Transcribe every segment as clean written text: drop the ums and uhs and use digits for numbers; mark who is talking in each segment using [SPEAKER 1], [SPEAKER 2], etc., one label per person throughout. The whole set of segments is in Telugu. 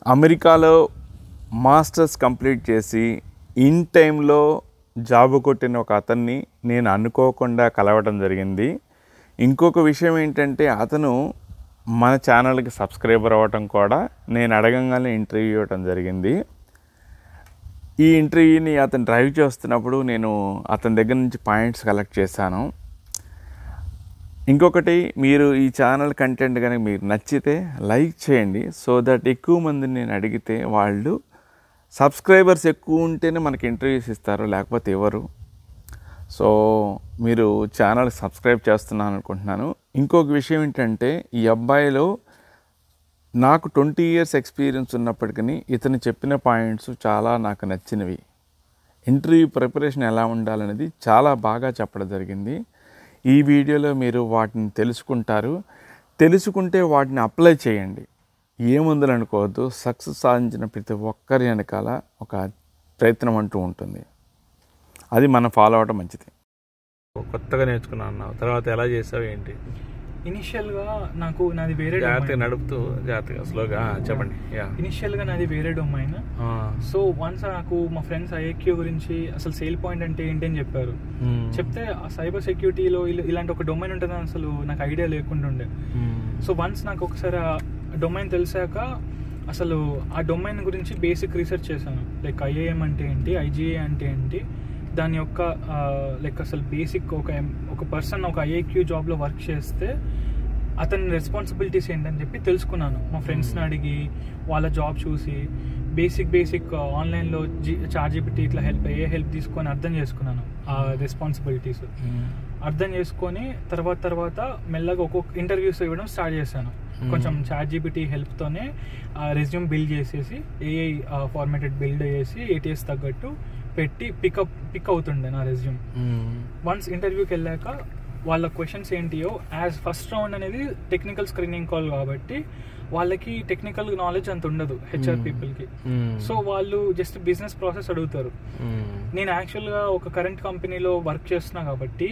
[SPEAKER 1] అమెరికాలో మాస్టర్స్ కంప్లీట్ చేసి ఇన్ టైంలో జాబ్ కొట్టిన ఒక అతన్ని నేను అనుకోకుండా కలవడం జరిగింది. ఇంకొక విషయం ఏంటంటే అతను మన ఛానల్కి సబ్స్క్రైబర్ అవ్వటం కూడా నేను అడగంగానే ఇంటర్వ్యూ ఇవ్వటం జరిగింది. ఈ ఇంటర్వ్యూని అతను డ్రైవ్ చేస్తున్నప్పుడు నేను అతని దగ్గర నుంచి పాయింట్స్ కలెక్ట్ చేశాను. ఇంకొకటి, మీరు ఈ ఛానల్ కంటెంట్ కనుక మీరు నచ్చితే లైక్ చేయండి, సో దట్ ఎక్కువ మందిని నేను అడిగితే వాళ్ళు సబ్స్క్రైబర్స్ ఎక్కువ ఉంటేనే మనకి ఇంటర్వ్యూస్ ఇస్తారు, లేకపోతే ఎవరు. సో మీరు ఛానల్ సబ్స్క్రైబ్ చేస్తున్నాను అనుకుంటున్నాను. ఇంకొక విషయం ఏంటంటే ఈ అబ్బాయిలో నాకు 20 years ఎక్స్పీరియన్స్ ఉన్నప్పటికీ ఇతను చెప్పిన పాయింట్స్ చాలా నాకు నచ్చినవి. ఇంటర్వ్యూ ప్రిపరేషన్ ఎలా ఉండాలనేది చాలా బాగా చెప్పడం జరిగింది. ఈ వీడియోలో మీరు వాటిని తెలుసుకుంటారు. తెలుసుకుంటే వాటిని అప్లై చేయండి. ఏముందని అనుకోవద్దు, సక్సెస్ సాధించిన ప్రతి ఒక్కరి వెనకాల ఒక ప్రయత్నం అంటూ ఉంటుంది. అది మనం ఫాలో అవడం మంచిది.
[SPEAKER 2] కొత్తగా నేర్చుకున్నాను, తర్వాత ఎలా చేసావు ఏంటి?
[SPEAKER 3] ఇనిషియల్గా నాది వేరే
[SPEAKER 2] జాగ్రత్తగా నడుపుతూ జాగ్రత్తగా స్లోగా చెప్పండి.
[SPEAKER 3] ఇనిషియల్గా నాది వేరే డొమైన్. సో వన్స్ నాకు మా ఫ్రెండ్స్ ఐఏక్యూ గురించి అసలు సేల్ పాయింట్ అంటే ఏంటి అని చెప్పారు. చెప్తే సైబర్ సెక్యూరిటీలో ఇలాంటి ఒక డొమైన్ ఉంటుందని అసలు నాకు ఐడియా లేకుండా ఉండే. సో వన్స్ నాకు ఒకసారి ఆ డొమైన్ తెలిసాక అసలు ఆ డొమైన్ గురించి బేసిక్ రీసెర్చ్ చేశాను. లైక్ ఐఏఎం అంటే ఏంటి, ఐజీఏ అంటే ఏంటి, దాని యొక్క లైక్ అసలు బేసిక్ ఒక పర్సన్ ఒక ఐఏక్యూ జాబ్లో వర్క్ చేస్తే అతని రెస్పాన్సిబిలిటీస్ ఏంటని చెప్పి తెలుసుకున్నాను. మా ఫ్రెండ్స్ని అడిగి వాళ్ళ జాబ్ చూసి బేసిక్ ఆన్లైన్లో చాట్‌జిపిటి ఇట్లా హెల్ప్ తీసుకొని అర్థం చేసుకున్నాను ఆ రెస్పాన్సిబిలిటీస్. అర్థం చేసుకొని తర్వాత మెల్లగా ఒక్కొక్క ఇంటర్వ్యూస్ ఇవ్వడం స్టార్ట్ చేశాను. కొంచెం చాట్‌జిపిటి హెల్ప్తోనే రెజ్యూమ్ బిల్డ్ చేసేసి ఏఐ ఫార్మాటెడ్ బిల్డ్ చేసి ATS తగ్గట్టు పెట్టి పిక్ అవుతుండే నా రెజ్యూమ్. వన్స్ ఇంటర్వ్యూకి వెళ్ళాక వాళ్ళ క్వశ్చన్స్ ఏంటియో, యాజ్ ఫస్ట్ రౌండ్ అనేది టెక్నికల్ స్క్రీనింగ్ కాల్ కాబట్టి వాళ్ళకి టెక్నికల్ నాలెడ్జ్ అంత ఉండదు HR పీపుల్కి. సో వాళ్ళు జస్ట్ బిజినెస్ ప్రాసెస్ అడుగుతారు. నేను యాక్చువల్గా ఒక కరెంట్ కంపెనీలో వర్క్ చేస్తున్నా కాబట్టి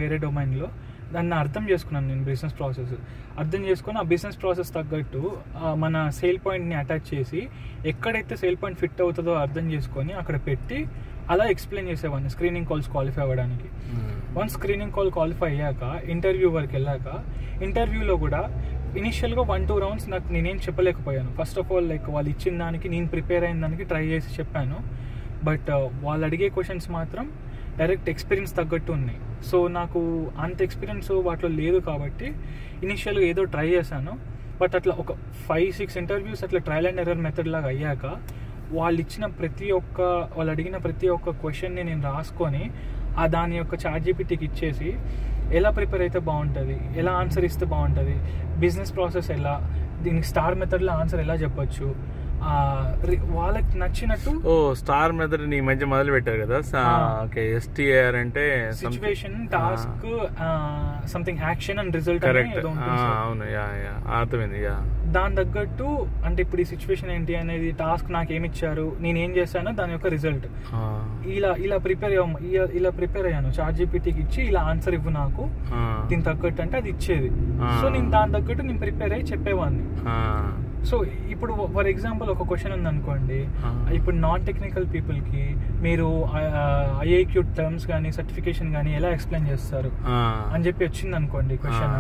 [SPEAKER 3] వేరే డొమైన్లో దాన్ని అర్థం చేసుకున్నాను. నేను బిజినెస్ ప్రాసెస్ అర్థం చేసుకొని ఆ బిజినెస్ ప్రాసెస్ తగ్గట్టు మన సేల్ పాయింట్ని అటాచ్ చేసి ఎక్కడైతే సేల్ పాయింట్ ఫిట్ అవుతుందో అర్థం చేసుకొని అక్కడ పెట్టి అలా ఎక్స్ప్లెయిన్ చేసేవాడిని స్క్రీనింగ్ కాల్స్ క్వాలిఫై అవ్వడానికి. వన్స్ స్క్రీనింగ్ కాల్ క్వాలిఫై అయ్యాక ఇంటర్వ్యూ వరకు వెళ్ళాక ఇంటర్వ్యూలో కూడా ఇనిషియల్గా 1-2 rounds నాకు నేనేం చెప్పలేకపోయాను. ఫస్ట్ ఆఫ్ ఆల్ లైక్ వాళ్ళు ఇచ్చిన దానికి నేను ప్రిపేర్ అయిన దానికి ట్రై చేసి చెప్పాను. బట్ వాళ్ళు అడిగే క్వశ్చన్స్ మాత్రం డైరెక్ట్ ఎక్స్పీరియన్స్ తగ్గట్టు ఉన్నాయి. సో నాకు అంత ఎక్స్పీరియన్స్ వాటిలో లేదు కాబట్టి ఇనిషియల్గా ఏదో ట్రై చేశాను. బట్ అట్లా ఒక 5-6 interviews అట్లా ట్రయల్ అండ్ ఎర్రర్ మెథడ్ లాగా అయ్యాక వాళ్ళు అడిగిన ప్రతి ఒక్క క్వశ్చన్ని నేను రాసుకొని దాని యొక్క చాట్‌జిపిటికి ఇచ్చేసి ఎలా ప్రిపేర్ అయితే బాగుంటుంది, ఎలా ఆన్సర్ ఇస్తే బాగుంటుంది, బిజినెస్ ప్రాసెస్ ఎలా, దీనికి స్టార్ మెథడ్లో ఆన్సర్ ఎలా చెప్పొచ్చు, వాళ్ళకి నచ్చినట్టు.
[SPEAKER 2] స్టార్ మెథడ్ నీ మధ్య మొదలు పెట్టారు కదా. ఓకే, STAR అంటే
[SPEAKER 3] situation, task, something, action and result.
[SPEAKER 2] Correct, అవును, అర్థమైంది.
[SPEAKER 3] దాని తగ్గట్టు అంటే ఇప్పుడు ఈ సిచ్యువేషన్ ఏంటి అనేది, టాస్క్ నాకు ఏమి ఇచ్చారు, నేను ఏం చేశాను, దాని యొక్క రిజల్ట్, ఇలా ప్రిపేర్ అయ్యాను. చాట్‌జిపిటికి ఇచ్చి ఇలా ఆన్సర్ ఇవ్వు నాకు దీని తగ్గట్టు అంటే అది ఇచ్చేది. సో నేను దాని తగ్గట్టు నేను ప్రిపేర్ అయ్యి చెప్పేవాడిని. సో ఇప్పుడు ఫర్ ఎగ్జాంపుల్ ఒక క్వశ్చన్ ఉందనుకోండి, ఇప్పుడు నాన్ టెక్నికల్ పీపుల్కి మీరు ఐఏక్యూ టర్మ్స్ కానీ సర్టిఫికేషన్ కానీ ఎలా ఎక్స్ప్లెయిన్ చేస్తారు అని చెప్పి వచ్చింది అనుకోండి క్వశ్చన్,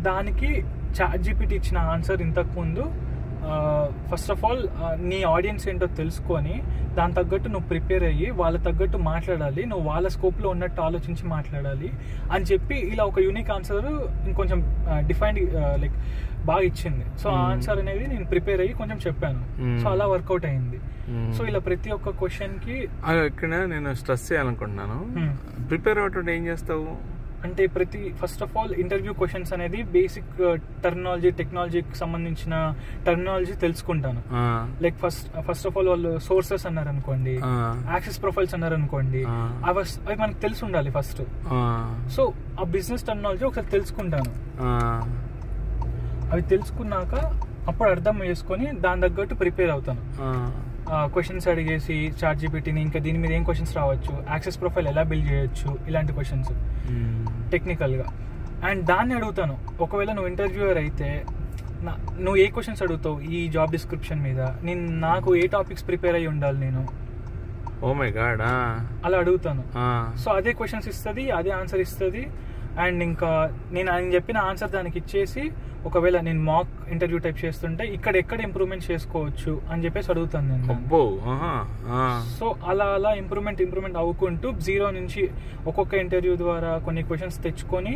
[SPEAKER 3] దానికి చాట్‌జిపిటి ఇచ్చిన ఆన్సర్ ఇంతకు ముందు ఫస్ట్ ఆఫ్ ఆల్ నీ ఆడియన్స్ ఏంటో తెలుసుకొని దాని తగ్గట్టు నువ్వు ప్రిపేర్ అయ్యి వాళ్ళ తగ్గట్టు మాట్లాడాలి, నువ్వు వాళ్ళ స్కోప్లో ఉన్నట్టు ఆలోచించి మాట్లాడాలి అని చెప్పి ఇలా ఒక యూనిక్ ఆన్సర్ ఇంకొంచెం డిఫైన్డ్ లైక్ బాగా ఇచ్చింది. సో ఆ ఆన్సర్ అనేది నేను ప్రిపేర్ అయ్యి కొంచెం చెప్పాను. సో అలా వర్కౌట్ అయింది. సో ఇలా ప్రతి ఒక్క క్వశ్చన్కి
[SPEAKER 2] ఇక్కడ నేను స్ట్రెస్ చేయాలనుకుంటున్నాను. ప్రిపేర్ అవ్వటం ఏం చేస్తావు
[SPEAKER 3] అంటే first of all interview questions అనేది బేసిక్ టెక్నాలజీకి సంబంధించిన టెర్మినాలజీ తెలుసుకుంటాను. లైక్ ఫస్ట్ ఆఫ్ ఆల్ వాళ్ళు సోర్సెస్ అన్నారు అనుకోండి, యాక్సెస్ ప్రొఫైల్స్ అన్నారు అనుకోండి, అవి మనకు తెలిసి ఉండాలి ఫస్ట్. సో ఆ బిజినెస్ టెర్మినాలజీ ఒకసారి తెలుసుకుంటాను. అవి తెలుసుకున్నాక అప్పుడు అర్థం చేసుకొని దాని తగ్గట్టు ప్రిపేర్ అవుతాను. క్వశ్చన్స్ అడిగేసి చాట్‌జిపిటిని ఇంకా దీని మీద ఏం క్వశ్చన్స్ రావచ్చు, యాక్సెస్ ప్రొఫైల్ ఎలా బిల్డ్ చేయొచ్చు, ఇలాంటి క్వశ్చన్స్ టెక్నికల్గా. అండ్ దాన్ని అడుగుతాను. ఒకవేళ నువ్వు ఇంటర్వ్యూయర్ అయితే నువ్వు ఏ క్వశ్చన్స్ అడుగుతావు ఈ జాబ్ డిస్క్రిప్షన్ మీద, నాకు ఏ టాపిక్స్ ప్రిపేర్ అయ్యి ఉండాలి నేను,
[SPEAKER 2] ఓ మై గాడ్,
[SPEAKER 3] అలా అడుగుతాను. సో అదే క్వశ్చన్స్ ఇస్తుంది, అదే ఆన్సర్ ఇస్తుంది. అండ్ ఇంకా నేను చెప్పిన ఆన్సర్ దానికి ఇచ్చేసి, ఒకవేళ నేను మాక్ ఇంటర్వ్యూ టైప్ చేస్తుంటే ఇక్కడ ఎక్కడ ఇంప్రూవ్మెంట్ చేసుకోవచ్చు అని చెప్పేసి అడుగుతాను నేను. సో అలా ఇంప్రూవ్మెంట్ అవ్వుకుంటూ జీరో నుంచి ఒక్కొక్క ఇంటర్వ్యూ ద్వారా కొన్ని క్వశ్చన్స్ తెచ్చుకొని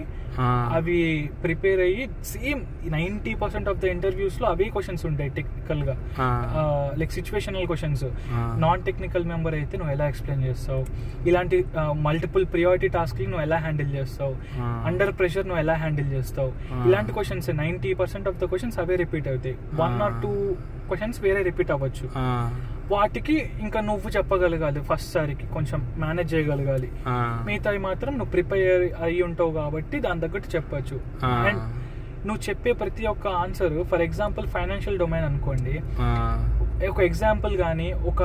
[SPEAKER 3] అవి ప్రిపేర్ అయ్యి సేమ్ 90% ఆఫ్ ద ఇంటర్వ్యూస్ లో అవే క్వశ్చన్స్ ఉంటాయి టెక్నికల్ గా, like situational questions. Non technical member అయితే నువ్వు ఎలా ఎక్స్ప్లెయిన్ చేస్తావు, ఇలాంటి మల్టిపుల్ ప్రియారిటీ టాస్క్ నువ్వు ఎలా హ్యాండిల్ చేస్తావు, అండర్ ప్రెషర్ నువ్వు ఎలా హ్యాండిల్ చేస్తావు, ఇలాంటి questions 90% of the questions away repeat అవుతాయి. 1 or 2 క్వశ్చన్స్ వేరే రిపీట్ అవ్వచ్చు. వాటికి ఇంకా నువ్వు చెప్పగలగాలి, ఫస్ట్ సారికి కొంచెం మేనేజ్ చేయగలగాలి. మిగతావి మాత్రం నువ్వు ప్రిపేర్ అయ్యి ఉంటావు కాబట్టి దాని తగ్గట్టు చెప్పచ్చు. అండ్ నువ్వు చెప్పే ప్రతి ఒక్క answer, for example financial domain అనుకోండి, ఒక ఎగ్జాంపుల్ కానీ ఒక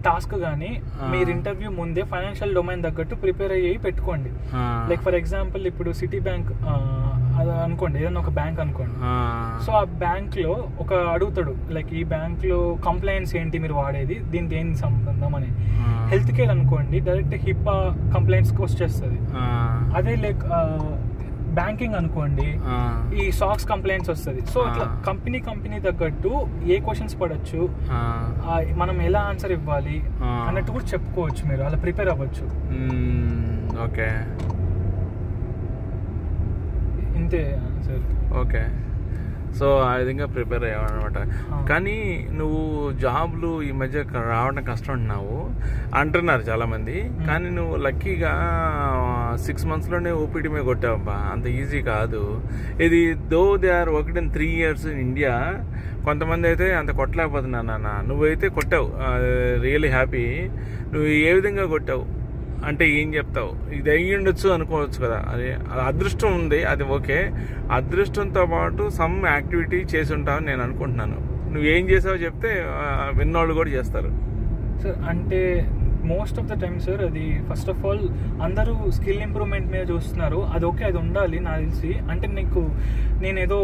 [SPEAKER 3] టాస్క్ కానీ మీరు ఇంటర్వ్యూ ముందే ఫైనాన్షియల్ డొమైన్ తగ్గట్టు ప్రిపేర్ అయ్యి పెట్టుకోండి. లైక్ ఫర్ ఎగ్జాంపుల్ ఇప్పుడు సిటీ బ్యాంక్ అనుకోండి, ఏదైనా ఒక బ్యాంక్ అనుకోండి. సో ఆ బ్యాంక్ లో ఒక అడుగుతాడు, లైక్ ఈ బ్యాంక్ లో కంప్లైంట్స్ ఏంటి మీరు వాడేది, దీనికి ఏంటి సంబంధం అని. హెల్త్ కేర్ అనుకోండి, డైరెక్ట్ హిప్పా కంప్లైంట్స్ కి వచ్చేస్తుంది. అదే లైక్ బ్యాంకింగ్ అనుకోండి, ఈ సాక్స్ కంప్లైంట్స్ వస్తుంది. సో ఇట్లా కంపెనీ తగ్గట్టు ఏ క్వశ్చన్స్ పడచ్చు, మనం ఎలా ఆన్సర్ ఇవ్వాలి అన్నట్టు కూడా చెప్పుకోవచ్చు. మీరు అలా ప్రిపేర్ అవ్వచ్చు.
[SPEAKER 2] ఓకే,
[SPEAKER 3] ఇంతే ఆన్సర్.
[SPEAKER 2] ఓకే, సో ఆ విధంగా ప్రిపేర్ అయ్యావు అనమాట. కానీ నువ్వు జాబ్లు ఈ మధ్య రావడం కష్టం అంటున్నారు చాలామంది. కానీ నువ్వు లక్కీగా 6 monthsలోనే ఓపీడీ మీద కొట్టావబ్బా. అంత ఈజీ కాదు ఇది. Though they are worked in 3 years in India. కొంతమంది అయితే అంత కొట్టలేకపోతున్నాను నాన్న, నువ్వైతే కొట్టావు. Really happy. నువ్వు ఏ విధంగా కొట్టావు అంటే ఏం చెప్తావు? ఇది అయ్యి ఉండొచ్చు అనుకోవచ్చు కదా, అది అదృష్టం ఉంది, అది ఓకే. అదృష్టంతో పాటు సమ్ యాక్టివిటీ చేసి ఉంటావని నేను అనుకుంటున్నాను. నువ్వు ఏం చేసావో చెప్తే విన్నోళ్ళు కూడా చేస్తారు
[SPEAKER 3] సార్. అంటే most of the time sir, అది ఫస్ట్ ఆఫ్ ఆల్ అందరూ స్కిల్ ఇంప్రూవ్మెంట్ మీద చూస్తున్నారు. అది ఓకే, అది ఉండాలి నాకు తెలిసి. అంటే నేను ఏదో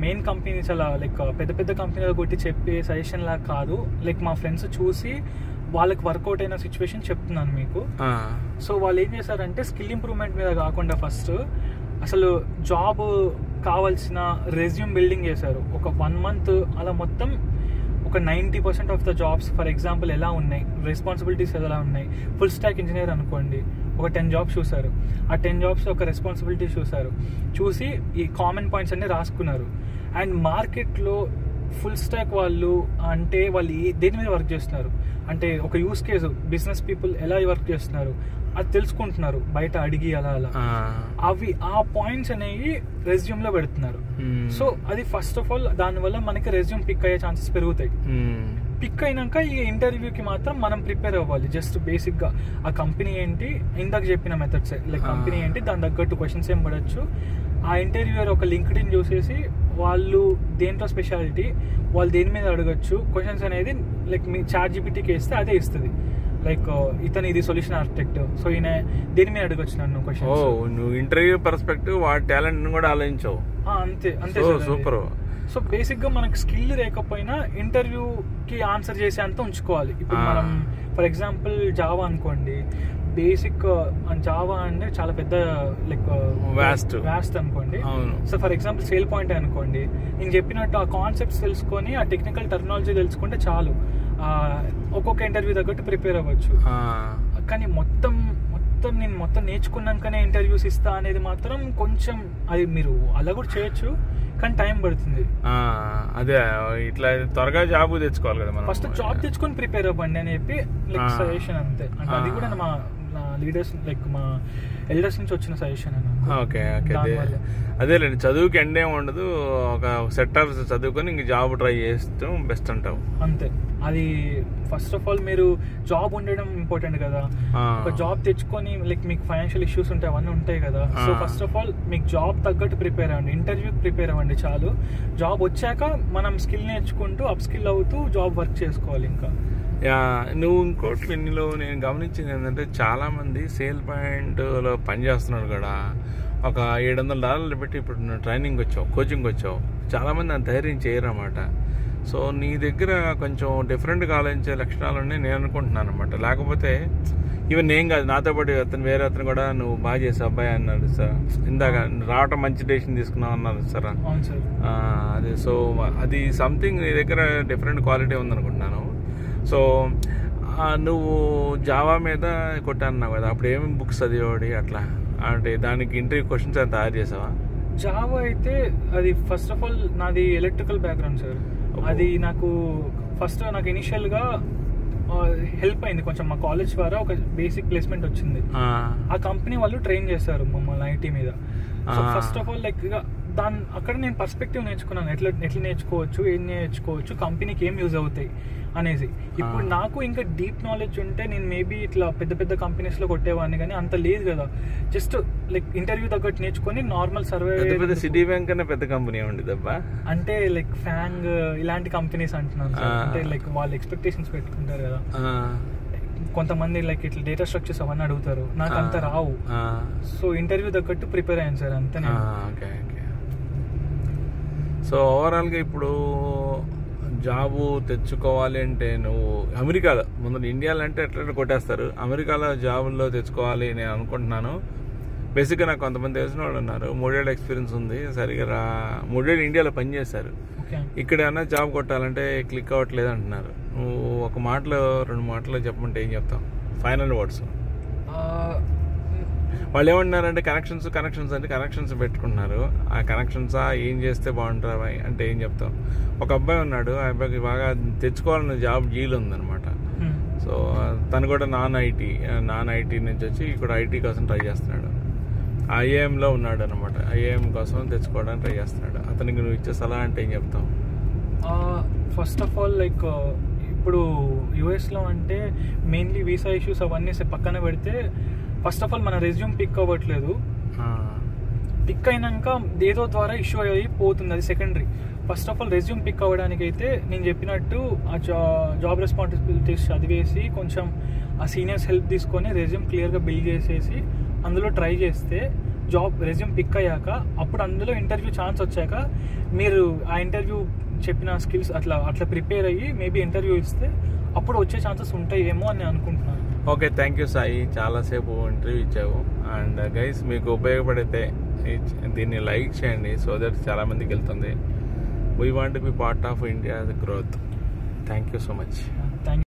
[SPEAKER 3] మెయిన్ కంపెనీస్ అలా లైక్ పెద్ద కంపెనీలు కొట్టి చెప్పే సజెషన్ లాగా కాదు. లైక్ మా ఫ్రెండ్స్ చూసి వాళ్ళకి వర్కౌట్ అయిన సిచ్యువేషన్ చెప్తున్నాను మీకు. సో వాళ్ళు ఏం చేశారంటే స్కిల్ ఇంప్రూవ్మెంట్ మీద కాకుండా ఫస్ట్ అసలు జాబ్ కావాల్సిన రెజ్యూమ్ బిల్డింగ్ చేశారు. ఒక 1 month అలా మొత్తం ఒక 90% of the jobs for example ఎలా ఉన్నాయి, రెస్పాన్సిబిలిటీస్ ఎలా ఉన్నాయి. ఫుల్ స్టాక్ ఇంజనీర్ అనుకోండి, ఒక 10 jobs చూసారు. ఆ 10 jobs ఒక రెస్పాన్సిబిలిటీ చూసి ఈ కామన్ పాయింట్స్ అన్ని రాసుకున్నారు. అండ్ మార్కెట్లో ఫుల్ స్టాక్ వాళ్ళు అంటే వాళ్ళు దేని మీద వర్క్ చేస్తున్నారు అంటే ఒక యూస్ కేసు, బిజినెస్ పీపుల్ ఎలా వర్క్ చేస్తున్నారు అది తెలుసుకుంటున్నారు బయట అడిగి అలా అవి ఆ పాయింట్స్ అనేవి రెజ్యూమ్ లో పెడుతున్నారు. సో అది ఫస్ట్ ఆఫ్ ఆల్ దానివల్ల మనకి రెజ్యూమ్ పిక్ అయ్యే ఛాన్సెస్ పెరుగుతాయి. పిక్ అయినాక ఈ ఇంటర్వ్యూకి మాత్రం మనం ప్రిపేర్ అవ్వాలి. జస్ట్ బేసిక్ గా ఆ కంపెనీ ఏంటి, ఇందాక చెప్పిన మెథడ్స్ లైక్ కంపెనీ ఏంటి, దాని తగ్గట్టు క్వశ్చన్స్ ఏం పడచ్చు. ఆ ఇంటర్వ్యూయర్ ఒక లింక్డ్ఇన్ చూసేసి వాళ్ళు దేంట్లో స్పెషాలిటీ, వాళ్ళు దేని మీద అడగచ్చు క్వశ్చన్స్ అనేది లైక్ మీ ChatGPTకి వేస్తే అదే ఇస్తుంది. లైక్ ఇతను ఇది సొల్యూషన్ ఆర్కిటెక్ట్, సో ఈయన దేని మీద అడగచ్చు నన్ను క్వశ్చన్స్.
[SPEAKER 2] నువ్వు ఇంటర్వ్యూ పర్స్పెక్టివ్ వాడి టాలెంట్ కూడా ఆలోచించావు.
[SPEAKER 3] అంతే
[SPEAKER 2] సూపర్.
[SPEAKER 3] సో బేసిక్ గా మనకి స్కిల్ లేకపోయినా ఇంటర్వ్యూకి ఆన్సర్ చేసే అంత ఉంచుకోవాలి. ఇప్పుడు మనం ఫర్ ఎగ్జాంపుల్ జావా అనుకోండి, బేసిక్ జావా అంటే చాలా పెద్ద లైక్ వ్యాస్ట్ అనుకోండి. So for example sale point అనుకోండి, నేను చెప్పినట్టు ఆ కాన్సెప్ట్స్ తెలుసుకొని ఆ టెక్నికల్ టెర్మినాలజీ తెలుసుకుంటే చాలు, ఒక్కొక్క ఇంటర్వ్యూ తగ్గట్టు ప్రిపేర్ అవ్వచ్చు. కానీ మొత్తం నేర్చుకున్నాకనే ఇంటర్వ్యూస్ ఇస్తా అనేది మాత్రం కొంచెం అది మీరు అలా కూడా చేయొచ్చు, కానీ టైం పడుతుంది.
[SPEAKER 2] అదే ఇట్లా త్వరగా జాబ్ తెచ్చుకోవాలి కదా మనం.
[SPEAKER 3] ఫస్ట్ జాబ్ తెచ్చుకొని ప్రిపేర్ అవ్వండి అని చెప్పి లైక్ సజెషన్ అంతే. అంటే అది కూడా మా లీడర్స్ లైక్ మా ఎల్డర్స్ నుంచి వచ్చిన సజెషన్ అన్న.
[SPEAKER 2] ఓకే అదేలేండి, చదువుకి ఎండ్ ఏమి ఉండదు. ఒక సెక్టర్ చదువుకొని ఇంక జాబ్ ట్రై చేస్తాం బెస్ట్ అంటావు.
[SPEAKER 3] అంతే. అది ఫస్ట్ ఆఫ్ ఆల్ మీరు జాబ్ ఉండడం ఇంపార్టెంట్ కదా. ఒక జాబ్ తెచ్చుకొని లైక్ మీకు ఫైనాన్షియల్ ఇష్యూస్ ఉంటాయి, అవన్నీ ఉంటాయి కదా. సో ఫస్ట్ ఆఫ్ ఆల్ మీకు జాబ్ తగ్గట్టు ప్రిపేర్ అవ్వండి, ఇంటర్వ్యూకి ప్రిపేర్ అవ్వండి చాలు. జాబ్ వచ్చాక మనం స్కిల్ నేర్చుకుంటూ అప్ స్కిల్ అవుతూ జాబ్ వర్క్ చేసుకోవాలి. ఇంకా
[SPEAKER 2] నువ్వు ఇంకోటి ఇందులో నేను గమనించింది ఏంటంటే చాలా మంది సేల్ పాయింట్లో పనిచేస్తున్నారు కూడా. ఒక $700 పెట్టి ఇప్పుడు నువ్వు ట్రైనింగ్ వచ్చావు, కోచింగ్ వచ్చావు, చాలామంది అంత ధైర్యం చేయరు అన్నమాట. సో నీ దగ్గర కొంచెం డిఫరెంట్గా ఆలోచించే లక్షణాలు ఉన్నాయి నేను అనుకుంటున్నాను అనమాట. లేకపోతే ఈవెన్ నేను కాదు, నాతో పాటు వేరే అతను కూడా నువ్వు బాగా చేసావు అబ్బాయి అన్నాడు సార్, ఇందాక రావటం మంచి డెసిషన్ తీసుకున్నావు అన్నారు సార్. అదే సో అది సంథింగ్ నీ దగ్గర డిఫరెంట్ క్వాలిటీ ఉందనుకుంటున్నాను. సో నువ్వు జావా మీద కొట్టాను కదా, అప్పుడు ఏమేమి బుక్స్ చదివాడి అట్లా, అంటే దానికి ఇంటర్వ్యూ క్వశ్చన్స్ అని తయారు చేసావా?
[SPEAKER 3] జావా అయితే అది ఫస్ట్ ఆఫ్ ఆల్ నాది ఎలక్ట్రికల్ బ్యాక్గ్రౌండ్ సార్. అది నాకు ఇనిషియల్గా హెల్ప్ అయింది కొంచెం. మా కాలేజ్ ద్వారా ఒక బేసిక్ ప్లేస్మెంట్ వచ్చింది. ఆ కంపెనీ వాళ్ళు ట్రైన్ చేశారు మమ్మల్ని ఐటీ మీద. So first of all like అక్కడ నేను పర్స్పెక్టివ్ నేర్చుకున్నాను, ఎట్లా నేర్చుకోవచ్చు, ఏం నేర్చుకోవచ్చు, కంపెనీకి ఏం యూజ్ అవుతాయి అనేసి. ఇప్పుడు నాకు ఇంకా డీప్ నాలెడ్జ్ ఉంటే నేను మేబీ ఇట్లా పెద్ద పెద్ద కంపెనీస్లో కొట్టేవాడిని, కానీ అంత లేదు కదా. జస్ట్ లైక్ ఇంటర్వ్యూ తగ్గట్టు నేర్చుకొని నార్మల్ సర్వే.
[SPEAKER 2] సిటీ బ్యాంక్ అనే పెద్ద కంపెనీ ఉండేదబ్బా,
[SPEAKER 3] అంటే లైక్ ఫ్యాంగ్ ఇలాంటి కంపెనీస్ అంటున్నాను. అంటే లైక్ వాళ్ళు ఎక్స్పెక్టేషన్స్ పెట్టుకుంటారు కదా. కొంతమంది లైక్ ఇట్లా డేటా స్ట్రక్చర్స్ అవన్నీ అడుగుతారు, నాకు అంత రావు. సో ఇంటర్వ్యూ తగ్గట్టు ప్రిపేర్ అయ్యాను సార్ అంతే.
[SPEAKER 2] సో ఓవరాల్గా ఇప్పుడు జాబు తెచ్చుకోవాలి అంటే నువ్వు అమెరికాలో, ముందు ఇండియాలో అంటే ఎట్లా కొట్టేస్తారు, అమెరికాలో జాబుల్లో తెచ్చుకోవాలి నేను అనుకుంటున్నాను. బేసిక్గా నాకు కొంతమంది తెలిసిన వాళ్ళు ఉన్నారు, 3 ఏళ్ళ ఎక్స్పీరియన్స్ ఉంది, సరిగా 3 ఏళ్ళు ఇండియాలో పనిచేశారు. ఇక్కడ ఏమన్నా జాబ్ కొట్టాలంటే క్లిక్ అవ్వట్లేదు అంటున్నారు. నువ్వు ఒక మాటలో 2 మాటలో చెప్పమంటే ఏం చెప్తావు? Final words. వాళ్ళు ఏమంటున్నారంటే కనెక్షన్స్ అంటే కనెక్షన్స్ పెట్టుకుంటున్నారు. ఆ కనెక్షన్సా ఏం చేస్తే బాగుంటారు అంటే ఏం చెప్తాం? ఒక అబ్బాయి ఉన్నాడు, ఆ అబ్బాయికి బాగా తెచ్చుకోవాలన్న జాబ్ జీలు ఉందన్నమాట. సో తను కూడా నాన్ ఐటీ నుంచి వచ్చి ఇక్కడ ఐటీ కోసం ట్రై చేస్తున్నాడు. ఐఏఎంలో ఉన్నాడు అనమాట. ఐఏఎం కోసం తెచ్చుకోవడానికి ట్రై చేస్తున్నాడు. అతనికి నువ్వు ఇచ్చే సలహా అంటే ఏం చెప్తావు?
[SPEAKER 3] ఫస్ట్ ఆఫ్ ఆల్ లైక్ ఇప్పుడు యూఎస్లో అంటే మెయిన్లీ వీసా ఇష్యూస్ అవన్నీ పక్కన పెడితే, ఫస్ట్ ఆఫ్ ఆల్ మన రెజ్యూమ్ పిక్ అవ్వట్లేదు. పిక్ అయినాక ఏదో ద్వారా ఇష్యూ అయ్యి పోతుంది, అది secondary. First of all resume pick అవ్వడానికి అయితే నేను చెప్పినట్టు ఆ జాబ్ రెస్పాన్సిబిలిటీస్ చదివేసి కొంచెం ఆ సీనియర్స్ హెల్ప్ తీసుకొని రెజ్యూమ్ క్లియర్గా బిల్డ్ చేసేసి అందులో ట్రై చేస్తే రెజ్యూమ్ పిక్ అయ్యాక అప్పుడు అందులో ఇంటర్వ్యూ ఛాన్స్ వచ్చాక మీరు ఆ ఇంటర్వ్యూ చెప్పిన స్కిల్స్ అట్లా ప్రిపేర్ అయ్యి మేబీ ఇంటర్వ్యూ ఇస్తే అప్పుడు వచ్చే ఛాన్సెస్ ఉంటాయేమో అని అనుకుంటున్నాను.
[SPEAKER 2] ఓకే, థ్యాంక్ యూ సాయి, చాలాసేపు ఇంటర్వ్యూ ఇచ్చావు. అండ్ గైస్ మీకు ఉపయోగపడితే దీన్ని లైక్ చేయండి, సో దట్ చాలామందికి వెళ్తుంది. We want to be part of India's growth. Thank you so much.